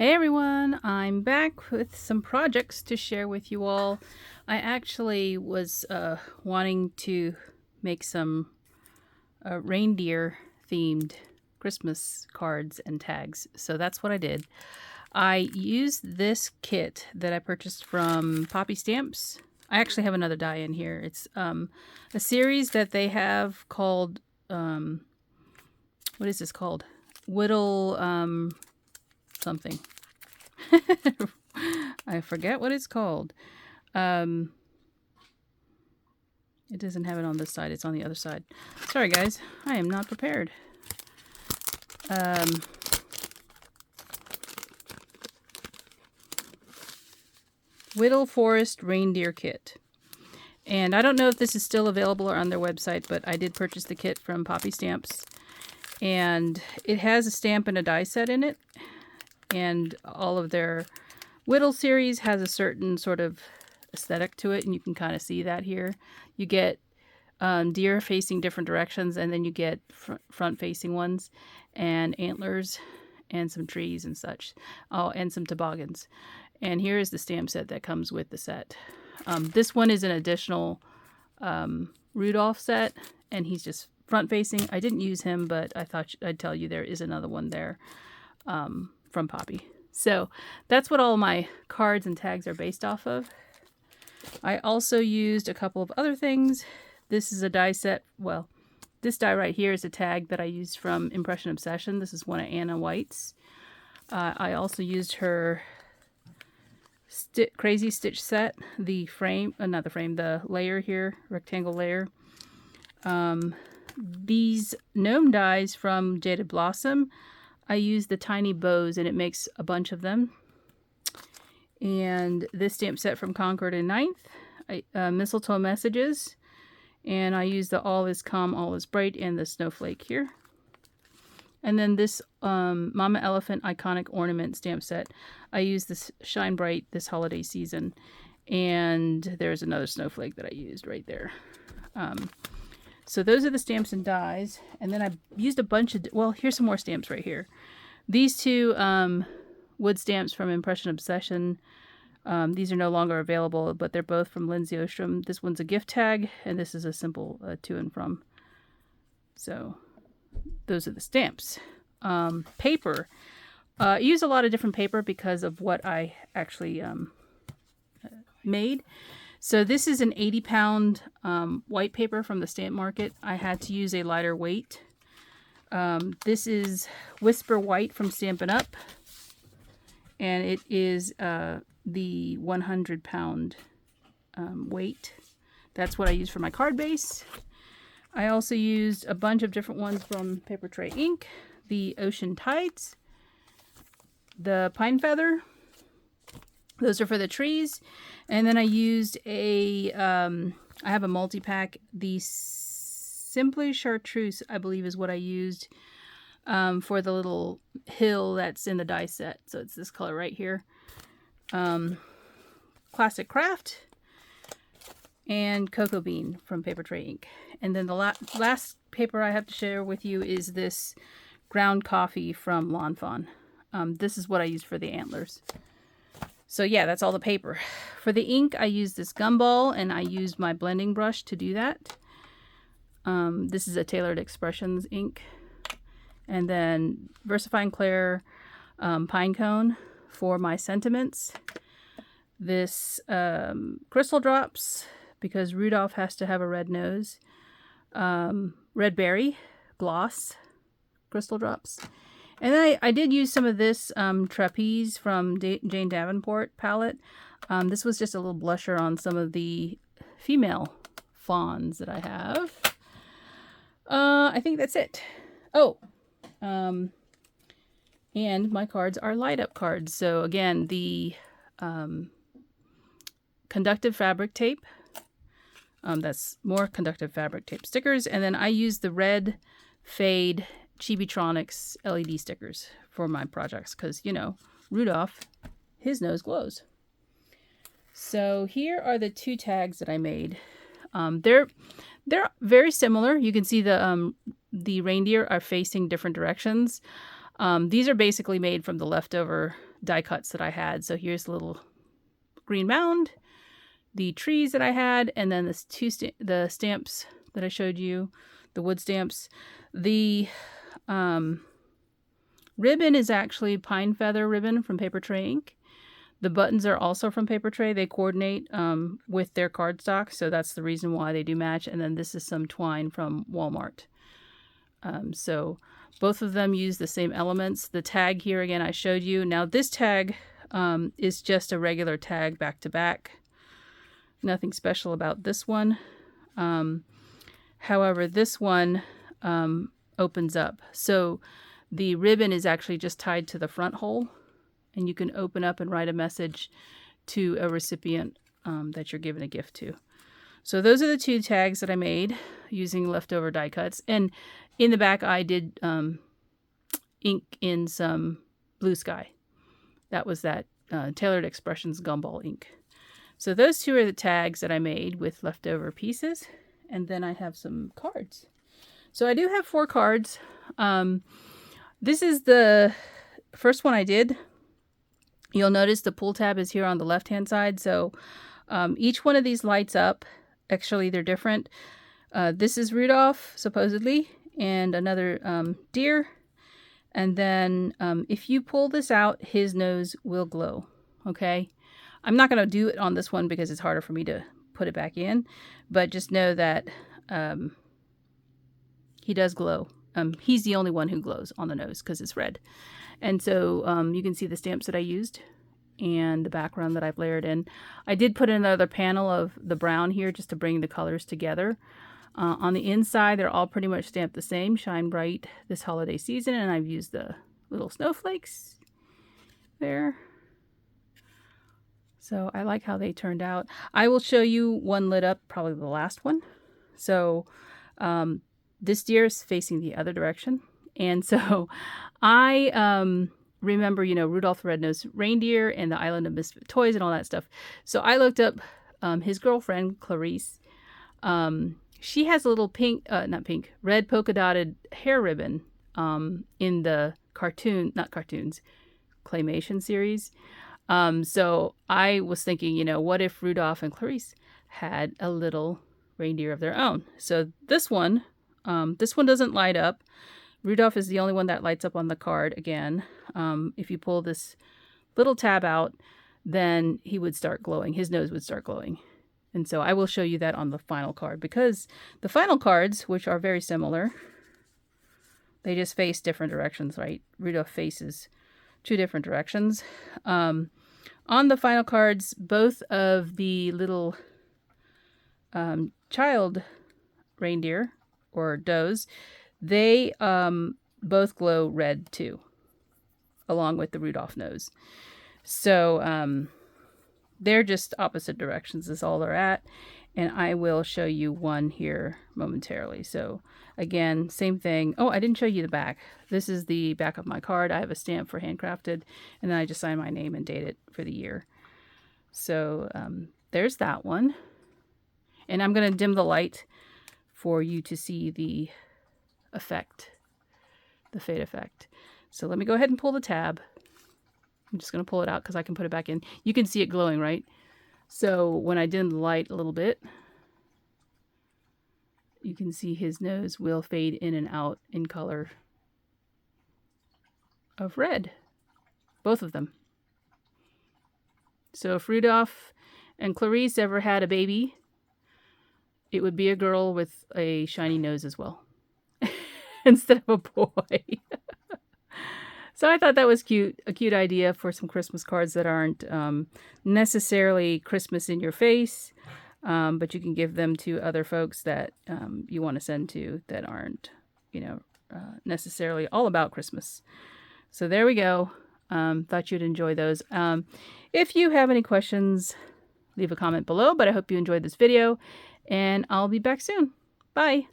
Hey everyone, I'm back with some projects to share with you all. I actually was wanting to make some reindeer themed Christmas cards and tags, so that's what I did. I used this kit that I purchased from Poppy Stamps. I actually have another die in here. It's a series that they have called, what is this called? Whittle something. I forget what it's called. It doesn't have it on this side. It's on the other side. Sorry, guys. I am not prepared. Whittle Forest Reindeer Kit. And I don't know if this is still available or on their website, but I did purchase the kit from Poppy Stamps. And it has a stamp and a die set in it. And all of their Whittle series has a certain sort of aesthetic to it, and you can kind of see that here. You get deer facing different directions, and then you get front-facing ones, and antlers, and some trees and such. Oh, and some toboggans. And here is the stamp set that comes with the set. This one is an additional Rudolph set, and he's just front-facing. I didn't use him, but I thought I'd tell you there is another one there from Poppy. So that's what all my cards and tags are based off of. I also used a couple of other things. This is a die set. Well, this die right here is a tag that I used from Impression Obsession. This is one of Anna White's. I also used her Crazy Stitch set, the frame, not the frame, the layer here, rectangle layer. These gnome dies from Jaded Blossom. I use the tiny bows, and it makes a bunch of them. And this stamp set from Concord and Ninth, Mistletoe Messages. And I use the All Is Calm, All Is Bright, and the Snowflake here. And then this Mama Elephant Iconic Ornament stamp set. I use this Shine Bright this holiday season. And there's another snowflake that I used right there. So those are the stamps and dies. And then I used a bunch of, well, here's some more stamps right here. These two wood stamps from Impression Obsession. These are no longer available, but they're both from Lindsay Ostrom. This one's a gift tag, and this is a simple to and from. So those are the stamps. Paper. I use a lot of different paper because of what I actually made. So this is an 80-pound white paper from the stamp market. I had to use a lighter weight. This is Whisper White from Stampin' Up. And it is the 100-pound weight. That's what I use for my card base. I also used a bunch of different ones from Paper Tray Ink. The Ocean Tides. The Pine Feather. Those are for the trees. And then I used I have a multi-pack. The Simply Chartreuse, I believe, is what I used for the little hill that's in the die set. So it's this color right here. Classic Craft. And Cocoa Bean from Paper Tray Ink. And then the last paper I have to share with you is this Ground Coffee from Lawn Fawn. This is what I use for the antlers. So yeah, that's all the paper. For the ink, I used this gumball, and I used my blending brush to do that. This is a Tailored Expressions ink. And then VersaFine Clair Pine Cone for my sentiments. This Crystal Drops, because Rudolph has to have a red nose. Red Berry Gloss Crystal Drops. And then I did use some of this Trapeze from Jane Davenport palette. This was just a little blusher on some of the female fawns that I have. I think that's it. Oh, and my cards are light-up cards. So again, the conductive fabric tape. That's more conductive fabric tape stickers. And then I used the red fade Chibitronics LED stickers for my projects because, you know, Rudolph, his nose glows. So here are the two tags that I made. They're very similar. You can see the reindeer are facing different directions. These are basically made from the leftover die cuts that I had. So here's the little green mound, the trees that I had, and then the stamps that I showed you, the wood stamps. The ribbon is actually pine feather ribbon from Paper Tray Ink. The buttons are also from Paper Tray. They coordinate with their cardstock, so that's the reason why they do match. And then this is some twine from Walmart. So both of them use the same elements. The tag here, again, I showed you. Now this tag is just a regular tag back to back. Nothing special about this one. However, this one opens up. So the ribbon is actually just tied to the front hole, and you can open up and write a message to a recipient that you're giving a gift to. So those are the two tags that I made using leftover die cuts. And in the back, I did ink in some Blue Sky. That was that Tailored Expressions gumball ink. So those two are the tags that I made with leftover pieces. And then I have some cards. So I do have 4 cards. This is the first one I did. You'll notice the pull tab is here on the left-hand side. So each one of these lights up. Actually, they're different. This is Rudolph, supposedly, and another deer. And then if you pull this out, his nose will glow. Okay? I'm not going to do it on this one because it's harder for me to put it back in. But just know that he does glow. He's the only one who glows on the nose because it's red. And so you can see the stamps that I used and the background that I've layered in. I did put another panel of the brown here just to bring the colors together. On the inside, they're all pretty much stamped the same. Shine bright this holiday season. And I've used the little snowflakes there. So I like how they turned out. I will show you one lit up, probably the last one. So this deer is facing the other direction. And so I remember, you know, Rudolph the Red-Nosed Reindeer and the Island of Misfit Toys and all that stuff. So I looked up his girlfriend, Clarice. She has a little red polka dotted hair ribbon in the claymation series. So I was thinking, you know, what if Rudolph and Clarice had a little reindeer of their own? So this one doesn't light up. Rudolph is the only one that lights up on the card again. If you pull this little tab out, then he would start glowing. His nose would start glowing. And so I will show you that on the final card, because the final cards, which are very similar, they just face different directions, right? Rudolph faces 2 different directions. On the final cards, both of the little child reindeer or does, they both glow red too, along with the Rudolph nose. So they're just opposite directions is all they're at. And I will show you one here momentarily. So again, same thing. Oh, I didn't show you the back. This is the back of my card. I have a stamp for handcrafted, and then I just sign my name and date it for the year. So there's that one. And I'm going to dim the light for you to see the effect, the fade effect. So let me go ahead and pull the tab. I'm just going to pull it out because I can put it back in. You can see it glowing, right? So when I dim the light a little bit, you can see his nose will fade in and out in color of red. Both of them. So if Rudolph and Clarice ever had a baby, it would be a girl with a shiny nose as well, instead of a boy. So I thought that was cute, a cute idea for some Christmas cards that aren't necessarily Christmas in your face, but you can give them to other folks that you want to send to that aren't, you know, necessarily all about Christmas. So there we go. Thought you'd enjoy those. If you have any questions, leave a comment below, but I hope you enjoyed this video, and I'll be back soon. Bye.